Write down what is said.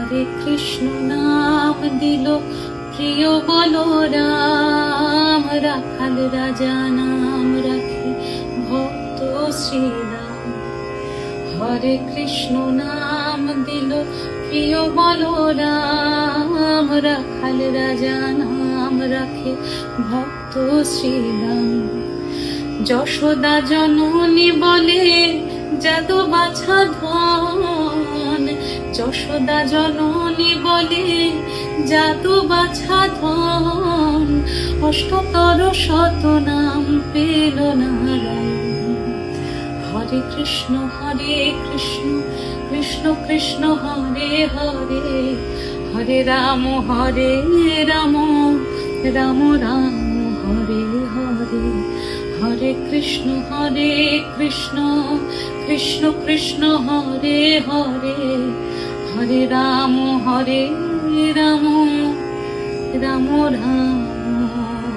হরে কৃষ্ণ নাম দিল প্রিয় বলরাম, রাখাল রাজা নাম রাখে ভক্ত শ্রীরাম। হরে কৃষ্ণ নাম দিল প্রিয় বলরাম, রাখাল রাজা নাম রাখে ভক্ত শ্রীরাম। যশোদা জননী বলে যাদু বাছা ধন, যশোদা জননী বলে যাদু বাছা ধন, অষ্টতর শত নাম পেল নারায়ণ। হরে কৃষ্ণ কৃষ্ণ কৃষ্ণ হরে হরে, হরে রাম রাম রাম হরে হরে। হরে কৃষ্ণ কৃষ্ণ কৃষ্ণ হরে হরে, হরে রাম রাম রাম।